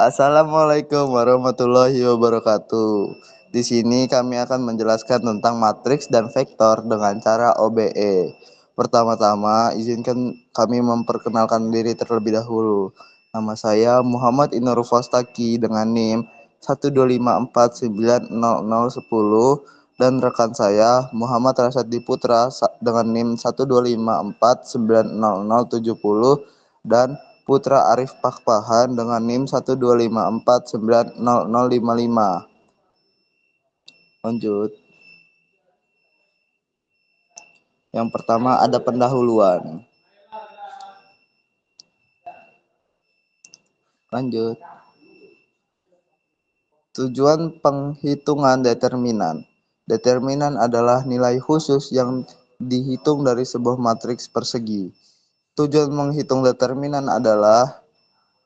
Assalamualaikum warahmatullahi wabarakatuh. Di sini kami akan menjelaskan tentang matriks dan vektor dengan cara OBE. Pertama-tama, izinkan kami memperkenalkan diri terlebih dahulu. Nama saya Muhammad Inur Fostaki dengan NIM 125490010 dan rekan saya Muhammad Rasyadi Putra dengan NIM 125490070 dan Putra Arif Pakpahan dengan NIM 125490055. Lanjut. Yang pertama ada pendahuluan. Lanjut. Tujuan penghitungan determinan. Determinan adalah nilai khusus yang dihitung dari sebuah matriks persegi. Tujuan menghitung determinan adalah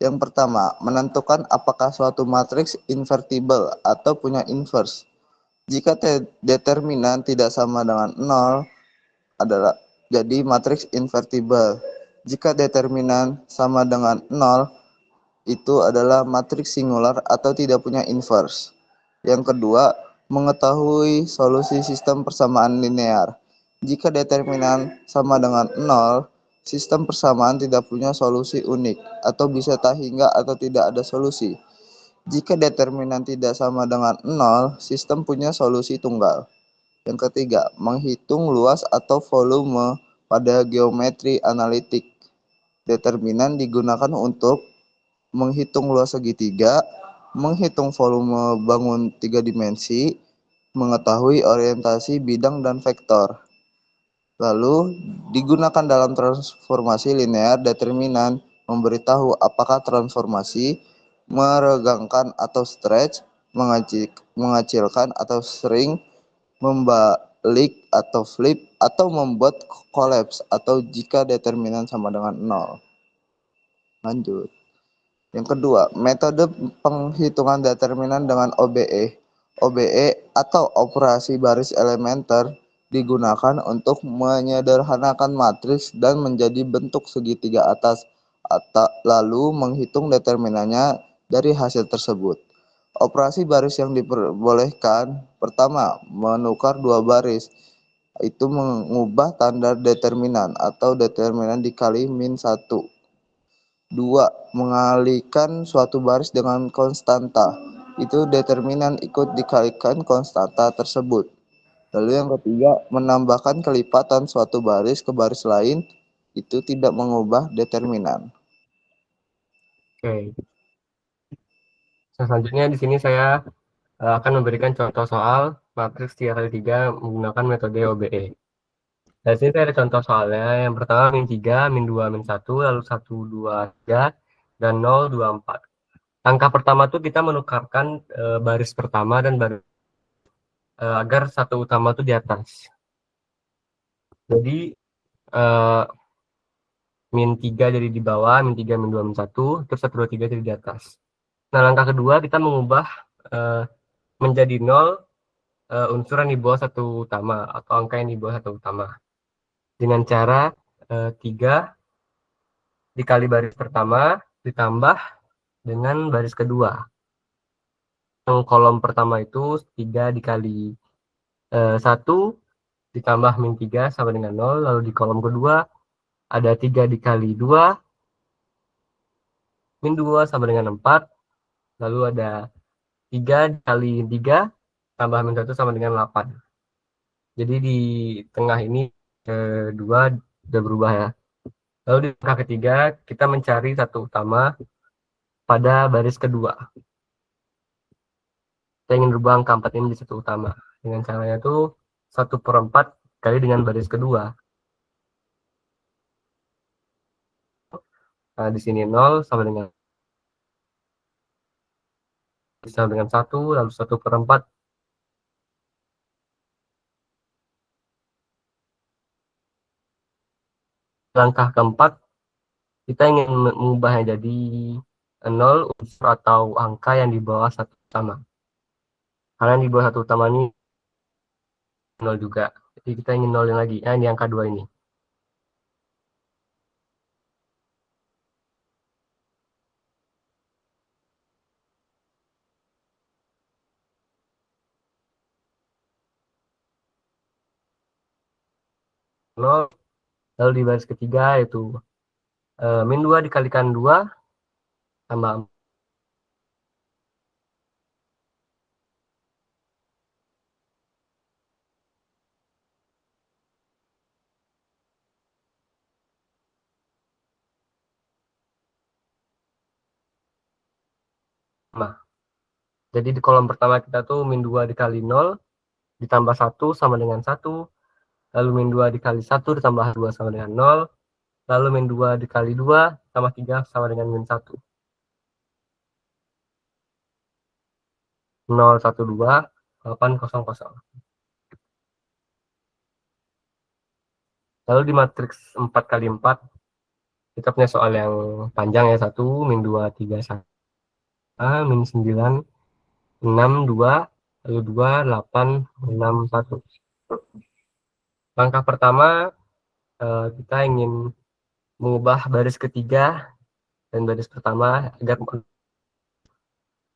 yang pertama, menentukan apakah suatu matriks invertible atau punya inverse. Jika determinan tidak sama dengan 0, adalah jadi matriks invertible. Jika determinan sama dengan 0, itu adalah matriks singular atau tidak punya inverse. Yang kedua, mengetahui solusi sistem persamaan linear. Jika determinan sama dengan 0, sistem persamaan tidak punya solusi unik atau bisa tak hingga atau tidak ada solusi. Jika determinan tidak sama dengan 0, sistem punya solusi tunggal. Yang ketiga, menghitung luas atau volume pada geometri analitik. Determinan digunakan untuk menghitung luas segitiga, menghitung volume bangun 3 dimensi, mengetahui orientasi bidang dan vektor. Lalu, digunakan dalam transformasi linear. Determinan memberitahu apakah transformasi meregangkan atau stretch, mengecilkan atau shrink, membalik atau flip, atau membuat collapse, atau jika determinan sama dengan 0. Lanjut. Yang kedua, metode penghitungan determinan dengan OBE. OBE atau operasi baris elementer digunakan untuk menyederhanakan matriks dan menjadi bentuk segitiga atas, lalu menghitung determinannya dari hasil tersebut. Operasi baris yang diperbolehkan, pertama, menukar dua baris, itu mengubah tanda determinan atau determinan dikali min 1. 2. Mengalihkan suatu baris dengan konstanta, itu determinan ikut dikalikan konstanta tersebut. Lalu yang ketiga, menambahkan kelipatan suatu baris ke baris lain, itu tidak mengubah determinan. Oke. Selanjutnya di sini saya akan memberikan contoh soal matriks 3x3 menggunakan metode OBE. Di sini saya ada contoh soalnya. Yang pertama min 3, min 2, min 1, lalu 1, 2, 3, dan 0, 2, 4. Langkah pertama tuh kita menukarkan baris pertama dan baris agar satu utama tuh di atas. Jadi min 3 jadi di bawah, min 3, min 2, min 1, terus 1, 2, 3 jadi di atas. Nah, langkah kedua kita mengubah menjadi 0 unsur yang di bawah satu utama atau angka yang di bawah satu utama. Dengan cara 3 dikali baris pertama ditambah dengan baris kedua. Yang kolom pertama itu 3 dikali 1 ditambah min 3 sama dengan 0. Lalu di kolom kedua ada 3 dikali 2 min 2 sama dengan 4. Lalu ada 3 dikali 3 tambah min 1 sama dengan 8. Jadi di tengah ini 2 sudah berubah ya. Lalu di langkah ketiga kita mencari satu utama pada baris kedua. Kita ingin berubah angka 4 ini jadi satu utama. Dengan caranya itu 1/4 kali dengan baris kedua. Nah, di sini 0 sama dengan 1, lalu 1/4. Langkah keempat, kita ingin mengubahnya jadi 0 unsur atau angka yang di bawah satu utama. Karena yang di bawah satu utama ini 0 juga. Jadi kita ingin nolin lagi. Nah, ini angka 2 ini. 0, lalu di baris ketiga yaitu min 2 dikalikan 2 tambah nah, jadi di kolom pertama kita tuh min 2 dikali 0 ditambah 1 sama dengan 1, lalu min 2 dikali 1 ditambah 2 sama dengan 0, lalu min 2 dikali 2 tambah 3 sama dengan min 1. 0, 1, 2, 8, 0, 0. Lalu di matriks 4 kali 4, kita punya soal yang panjang ya, 1, min 2, 3, 1, min 9, 6, 2, lalu 2, 8, 6, 1. Langkah pertama, kita ingin mengubah baris ketiga dan baris pertama agar,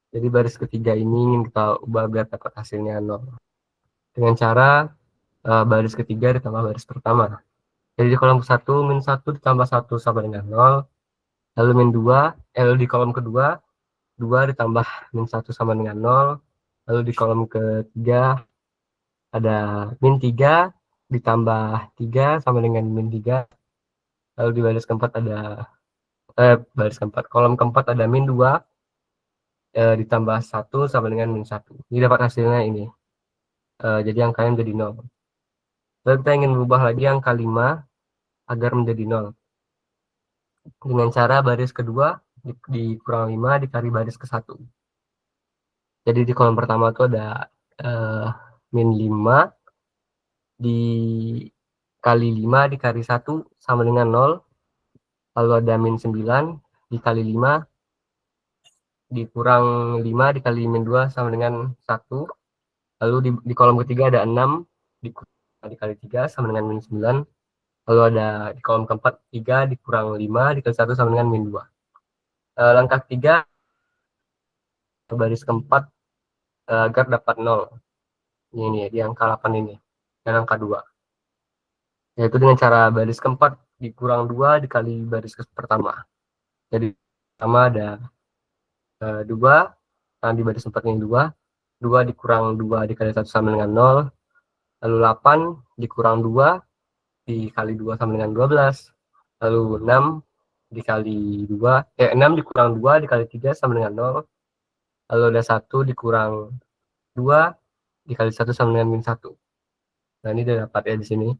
jadi baris ketiga ini ingin kita ubah biar dapat hasilnya 0 dengan cara baris ketiga ditambah baris pertama. Jadi di kolom 1 min 1 ditambah 1 sama dengan 0, lalu min 2, lalu di kolom kedua 2 ditambah min 1 sama dengan 0, lalu di kolom ketiga ada min 3 ditambah 3 sama dengan min 3, lalu di baris keempat ada kolom keempat ada min 2 ditambah 1 sama dengan min 1. Jadi dapat hasilnya ini. Jadi angkanya menjadi 0. Lalu kita ingin merubah lagi angka 5 agar menjadi 0. Dengan cara baris kedua dikurang 5 dikali baris ke 1. Jadi di kolom pertama itu ada min 5 dikali 5 dikali 1 sama dengan 0. Lalu ada min 9 dikali 5 dikurang 5 dikali min 2 sama dengan 1. Lalu di kolom ketiga ada 6 dikali 3 sama dengan min 9. Lalu ada di kolom keempat 3 dikurang 5 dikali 1 sama dengan min 2. Langkah ketiga, baris keempat agar dapat 0. Ini di angka 8 ini. Dan angka 2. Yaitu dengan cara baris keempat dikurang 2 dikali baris pertama. Jadi pertama ada 2, nah di baris 4 ini 2. 2 dikurang 2 dikali 1 sama dengan 0. Lalu 8 dikurang 2 dikali 2 sama dengan 12. Lalu 6 dikali 2, 6 dikurang 2 dikali 3 sama dengan 0. Lalu ada 1 dikurang 2 dikali 1 sama dengan min 1. Nah ini udah dapat ya di sini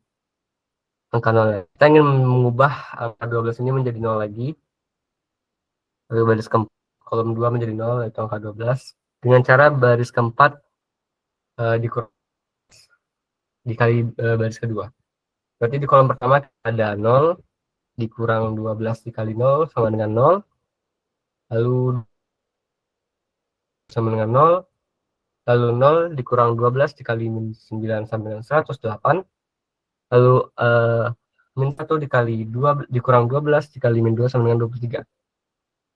angka 0. Kita ingin mengubah angka 12 ini menjadi 0 lagi. Lalu baris keempat kolom 2 menjadi 0 yaitu angka 12. Dengan cara baris keempat dikurang dikali baris kedua. Berarti di kolom pertama ada 0 dikurang 12 dikali 0 sama dengan 0. Lalu sama dengan 0. Lalu 0 dikurang 12 dikali min 9 sama dengan 108. Lalu min 1 dikali 2 dikurang 12 dikali min 2 sama dengan 23.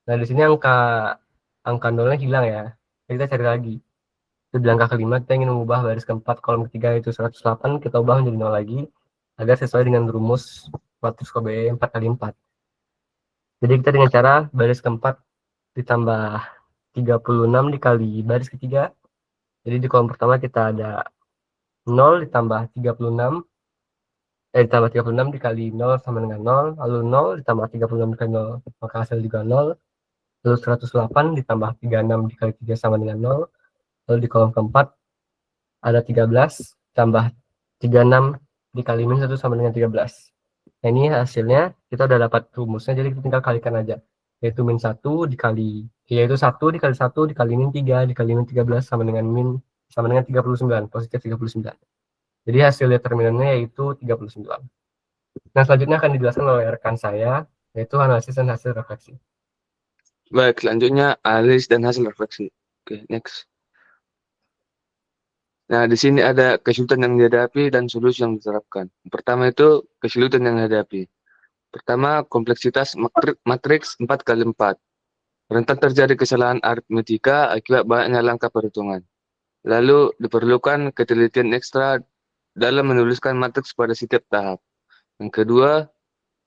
Nah, di sini angka 0-nya hilang ya. Jadi kita cari lagi. Itu di angka kelima kita ingin mengubah baris keempat kolom ketiga itu 108, kita ubah menjadi 0 lagi agar sesuai dengan rumus matriks KBE 4 kali 4. Jadi kita dengan cara baris keempat ditambah 36 dikali baris ketiga. Jadi di kolom pertama kita ada 0 ditambah 36 ditambah 36 dikali 0 sama dengan 0, lalu 0 ditambah 36 dikali 0 maka hasil juga 0. Lalu 108 ditambah 36 dikali 3 sama dengan 0. Lalu di kolom keempat ada 13 tambah 36 dikali min 1 sama dengan 13. Nah ini hasilnya kita udah dapat rumusnya, jadi kita tinggal kalikan aja. Yaitu min 1 dikali, yaitu 1 dikali 1 dikali min 3 dikali min 13 sama dengan 39, positif 39. Jadi hasil determinannya yaitu 39. Nah selanjutnya akan dijelaskan oleh rekan saya, yaitu analisis dan hasil refleksi. Baik, selanjutnya analisis dan hasil refleksi. Oke, next. Nah, di sini ada kesulitan yang dihadapi dan solusi yang diterapkan. Pertama itu kesulitan yang dihadapi. Pertama, kompleksitas matriks 4 kali 4. Rentan terjadi kesalahan aritmetika akibat banyaknya langkah perhitungan. Lalu diperlukan ketelitian ekstra dalam menuliskan matriks pada setiap tahap. Yang kedua,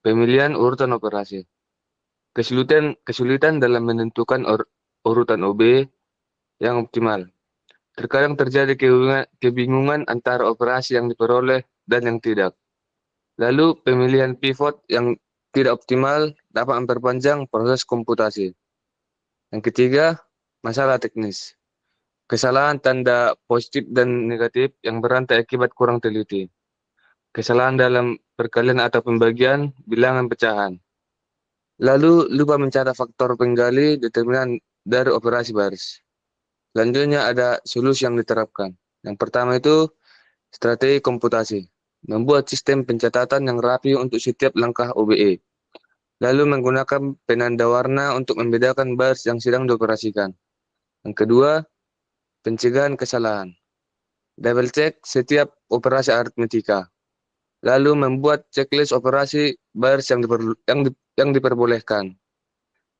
pemilihan urutan operasi. Kesulitan dalam menentukan urutan OB yang optimal. Terkadang terjadi kebingungan antara operasi yang diperoleh dan yang tidak. Lalu pemilihan pivot yang tidak optimal dapat memperpanjang proses komputasi. Yang ketiga, masalah teknis. Kesalahan tanda positif dan negatif yang berantai akibat kurang teliti. Kesalahan dalam perkalian atau pembagian bilangan pecahan. Lalu lupa mencatat faktor penggali determinan dari operasi baris. Selanjutnya ada solusi yang diterapkan. Yang pertama itu strategi komputasi. Membuat sistem pencatatan yang rapi untuk setiap langkah OBE. Lalu menggunakan penanda warna untuk membedakan baris yang sedang dioperasikan. Yang kedua, pencegahan kesalahan. Double check setiap operasi aritmetika. Lalu membuat checklist operasi baris yang diperbolehkan.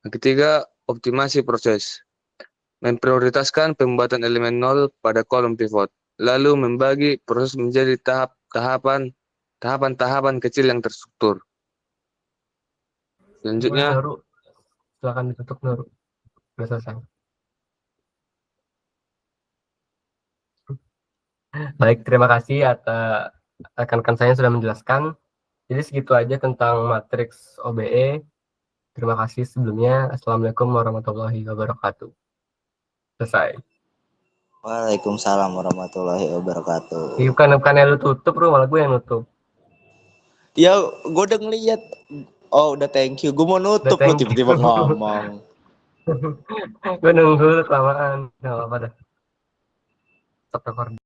Yang ketiga, optimasi proses. Memprioritaskan pembuatan elemen nol pada kolom pivot, lalu membagi proses menjadi tahapan-tahapan kecil yang terstruktur. Boleh, Selanjutnya, Nuru. Silakan ditutup, Nuru. Sudah selesai. Baik, terima kasih atas rekan-rekan saya yang sudah menjelaskan. Jadi segitu aja tentang matriks OBE. Terima kasih sebelumnya. Assalamualaikum warahmatullahi wabarakatuh. Selesai. Waalaikumsalam warahmatullahi wabarakatuh. Bukannya lu tutup, Bro, malah gue yang nutup. Ya, gue udah ngeliat. Oh, udah thank you. Gue mau nutup, lu thank tiba-tiba you. ngomong. Gue nunggu kelamaan. Nggak apa-apa dah. Stop recording.